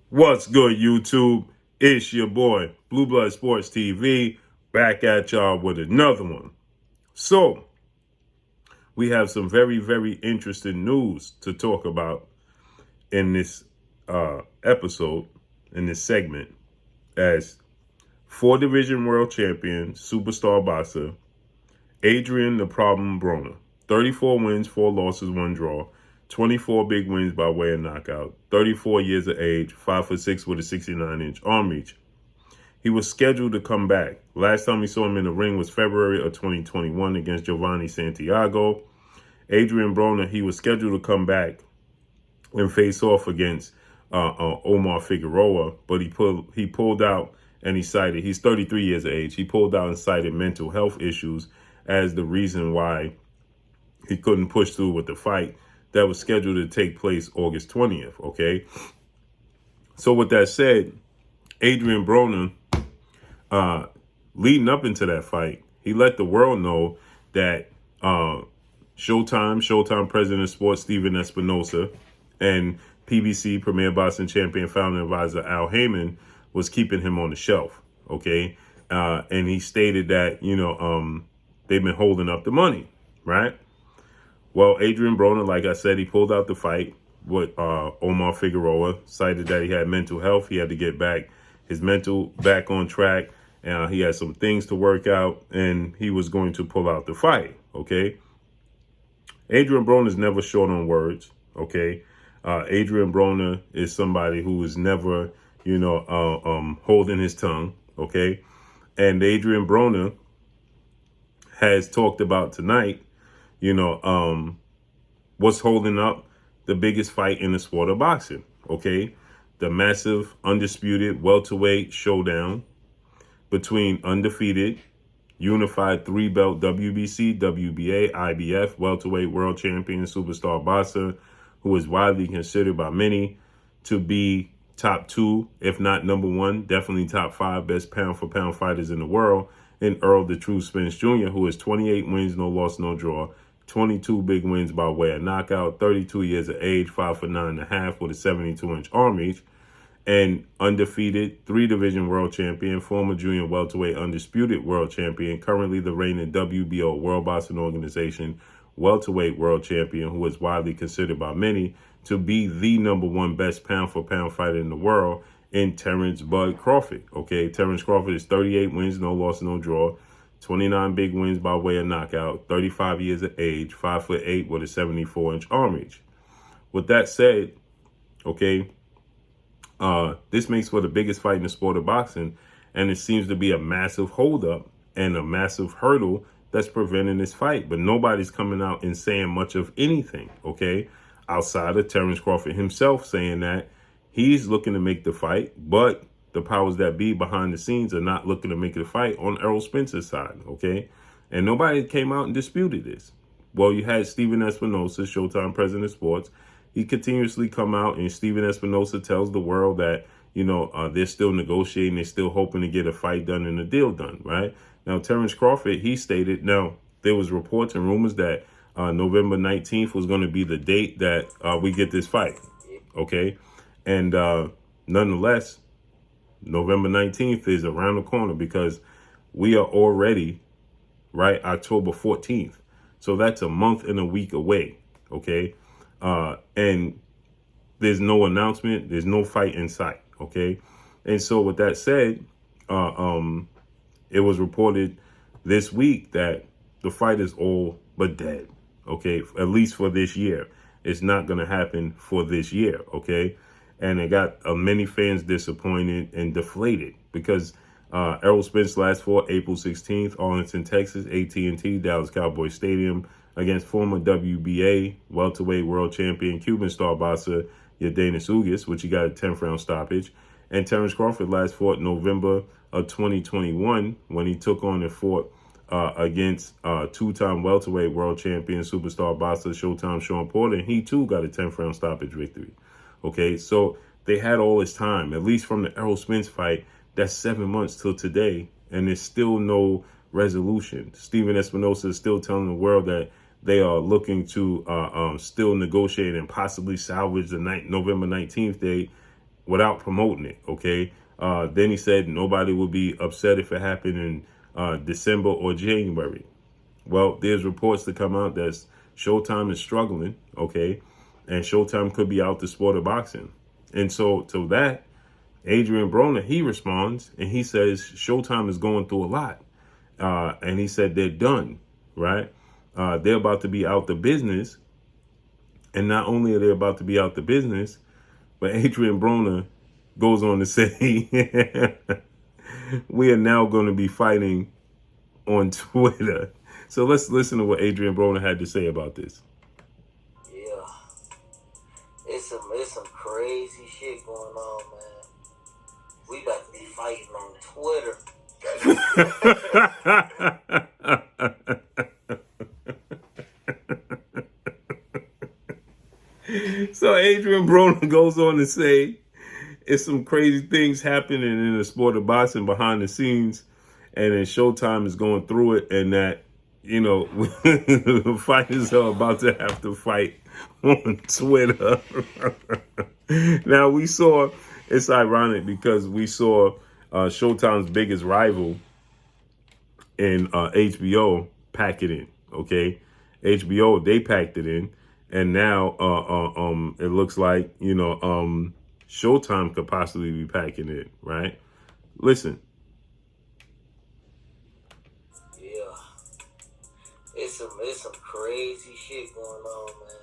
What's good, YouTube? It's your boy, Blue Blood Sports TV, back at y'all with another one. So, we have some very, very interesting news to talk about in this episode, in this segment, as four-division world champion, superstar boxer, Adrian the Problem Broner. 34 wins, 4 losses, 1 draw. 24 big wins by way of knockout. 34 years of age, 5'6" with a 69-inch arm reach. He was scheduled to come back. Last time we saw him in the ring was February of 2021 against Giovanni Santiago. Adrian Broner, he was scheduled to come back and face off against Omar Figueroa, but he pulled out and he cited, he's 33 years of age. He pulled out and cited mental health issues as the reason why he couldn't push through with the fight that was scheduled to take place August 20th, okay? So with that said, Adrian Broner, leading up into that fight, he let the world know that Showtime President of Sports Steven Espinosa, and PBC Premier Boxing Champion Founder Advisor Al Heyman was keeping him on the shelf, okay? And he stated that, they've been holding up the money, right? Well, Adrian Broner, like I said, he pulled out the fight with Omar Figueroa, cited that he had mental health. He had to get his mental back on track. He had some things to work out, and he was going to pull out the fight, okay? Adrian Broner is never short on words, okay? Adrian Broner is somebody who is never, holding his tongue, okay? And Adrian Broner has talked about tonight, what's holding up the biggest fight in the sport of boxing, okay? The massive, undisputed welterweight showdown between undefeated, unified 3-belt WBC, WBA, IBF, welterweight world champion, superstar boxer, who is widely considered by many to be top 2, if not number 1, definitely top 5 best pound-for-pound fighters in the world, in Earl the True Spence Jr., who has 28 wins, no loss, no draw, 22 big wins by way of knockout, 32 years of age, 5'9.5" with a 72-inch arm reach, and undefeated 3-division world champion, former junior welterweight undisputed world champion, currently the reigning WBO World Boxing Organization welterweight world champion, who is widely considered by many to be the number 1 best pound-for-pound fighter in the world, in Terrence Bud Crawford. Okay, Terrence Crawford is 38 wins, no loss, no draw, 29 big wins by way of knockout, 35 years of age, 5'8" with a 74-inch arm reach. With that said, okay, this makes for the biggest fight in the sport of boxing, and it seems to be a massive holdup and a massive hurdle that's preventing this fight. But nobody's coming out and saying much of anything, okay, outside of Terrence Crawford himself saying that he's looking to make the fight, but the powers that be behind the scenes are not looking to make the fight on Errol Spence's side, okay? And nobody came out and disputed this. Well, you had Steven Espinosa, Showtime President of Sports. He continuously come out, and Steven Espinosa tells the world that, they're still negotiating, they're still hoping to get a fight done and a deal done, right? Now, Terrence Crawford, he stated, now, there was reports and rumors that November 19th was going to be the date that we get this fight, okay? And nonetheless, November 19th is around the corner because we are already, right, October 14th. So that's a month and a week away, okay? And there's no announcement, there's no fight in sight, okay? And so with that said, it was reported this week that the fight is all but dead, okay? At least for this year. It's not going to happen for this year, okay? And it got many fans disappointed and deflated because Errol Spence last fought April 16th, Arlington, Texas, AT&T, Dallas Cowboys Stadium, against former WBA welterweight world champion, Cuban star boxer Yordenis Ugas, which he got a 10th round stoppage. And Terrence Crawford last fought November of 2021 when he took on and fought against two-time welterweight world champion, superstar boxer, Showtime Shawn Porter. And he too got a 10th round stoppage victory. Okay, so they had all this time, at least from the Errol Spence fight. That's 7 months till today, and there's still no resolution. Steven Espinosa is still telling the world that they are looking to still negotiate and possibly salvage the November 19th date without promoting it. Okay. Then he said nobody would be upset if it happened in December or January. Well, there's reports to come out that Showtime is struggling, okay, and Showtime could be out the sport of boxing. And so to that, Adrian Broner, he responds and he says Showtime is going through a lot. And he said they're done, right? They're about to be out the business. And not only are they about to be out the business, but Adrian Broner goes on to say, we are now going to be fighting on Twitter. So let's listen to what Adrian Broner had to say about this. Yeah, it's some crazy shit going on, man. We about to be fighting on Twitter. So Adrian Broner goes on to say, it's some crazy things happening in the sport of boxing behind the scenes, and then Showtime is going through it, and that, you know, fighters are about to have to fight on Twitter. Now, we saw, it's ironic because we saw Showtime's biggest rival in HBO pack it in, okay? HBO, they packed it in, and now it looks like, you know, Showtime could possibly be packing it, right? Listen. Yeah, it's some crazy shit going on, man.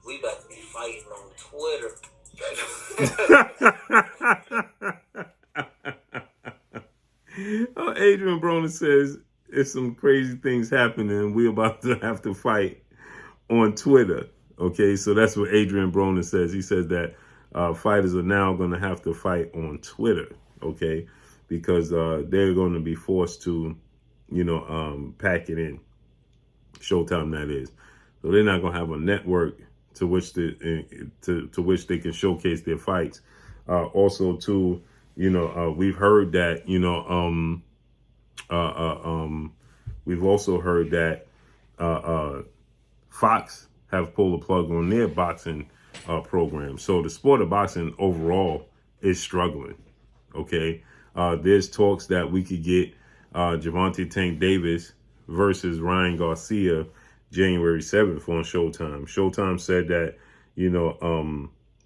We about to be fighting on Twitter. Adrian Broner says it's some crazy things happening. We're about to have to fight on Twitter. Okay, so that's what Adrian Broner says. He says that fighters are now going to have to fight on Twitter. Okay, because they're going to be forced to, you know, pack it in. Showtime, that is. So they're not going to have a network to which to which they can showcase their fights. Also, too, you know, we've heard that, you know, we've also heard that Fox have pulled the plug on their boxing program. So the sport of boxing overall is struggling. Okay, there's talks that we could get Gervonta Tank Davis versus Ryan Garcia January 7th on Showtime. Showtime said that, you know,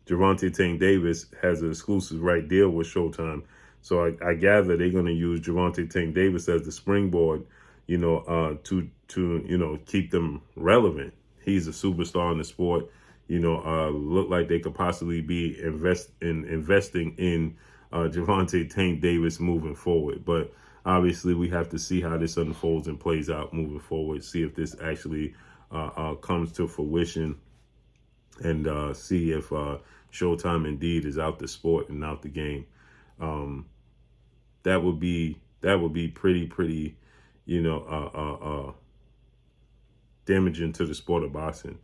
Gervonta Tank Davis has an exclusive right deal with Showtime. So I gather they're going to use Gervonta Tank Davis as the springboard, you know, to you know, keep them relevant. He's a superstar in the sport. You know, look like they could possibly be investing in Gervonta Tank Davis moving forward. But obviously, we have to see how this unfolds and plays out moving forward. See if this actually comes to fruition, and see if Showtime indeed is out the sport and out the game. That would be pretty, you know, damaging to the sport of boxing,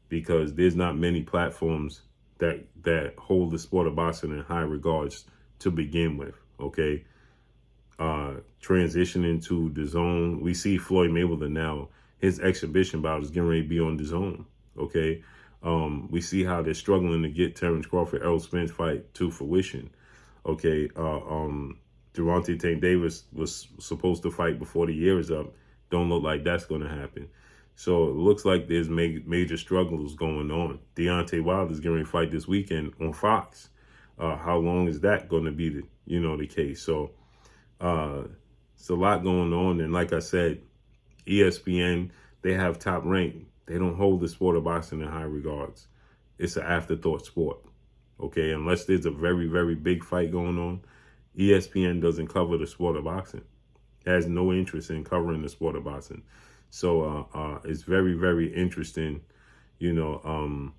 because there's not many platforms that hold the sport of boxing in high regards to begin with. Okay. Transitioning to the zone. We see Floyd Mayweather now, his exhibition bout is getting ready to be on the zone. Okay. We see how they're struggling to get Terrence Crawford, Errol Spence fight to fruition. Okay. Gervonta Tank Davis was supposed to fight before the year is up. Don't look like that's going to happen. So it looks like there's major struggles going on. Deontay Wilder is going to fight this weekend on Fox. How long is that going to be the case? So it's a lot going on. And like I said, ESPN, they have top rank. They don't hold the sport of boxing in high regards. It's an afterthought sport. Okay, unless there's a very, very big fight going on, ESPN doesn't cover the sport of boxing. It has no interest in covering the sport of boxing. So it's very, very interesting, you know,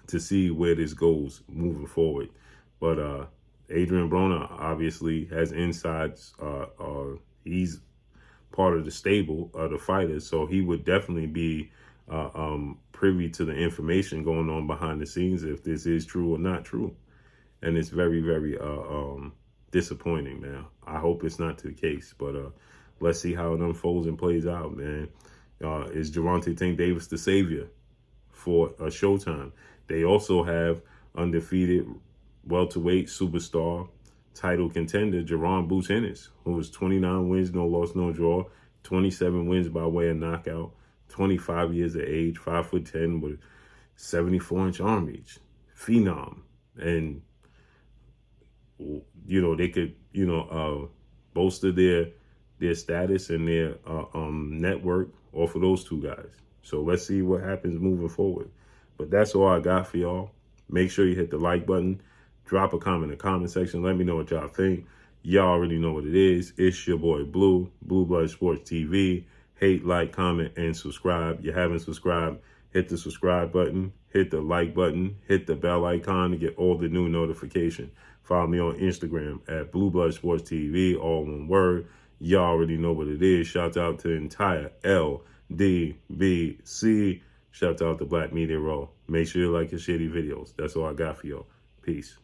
to see where this goes moving forward. But Adrian Broner obviously has insides. He's part of the stable of the fighters, so he would definitely be privy to the information going on behind the scenes, if this is true or not true. And it's very, very disappointing, man. I hope it's not the case, but let's see how it unfolds and plays out, man. Is Gervonta Tank Davis the savior for Showtime? They also have undefeated welterweight superstar, title contender Jerron Boots Ennis, who was 29 wins, no loss, no draw, 27 wins by way of knockout, 25 years of age, 5'10" with 74-inch arm reach, phenom, and they could bolster their status and their network off of those two guys. So let's see what happens moving forward. But that's all I got for y'all. Make sure you hit the like button. Drop a comment in the comment section. Let me know what y'all think. Y'all already know what it is. It's your boy Blue Blood Sports TV. Hate, like, comment, and subscribe. You haven't subscribed, hit the subscribe button, hit the like button, hit the bell icon to get all the new notifications. Follow me on Instagram at Blue Blood Sports TV, all one word. Y'all already know what it is. Shout out to the entire LDBC. Shout out to Black Media Row. Make sure you like your shitty videos. That's all I got for y'all. Peace.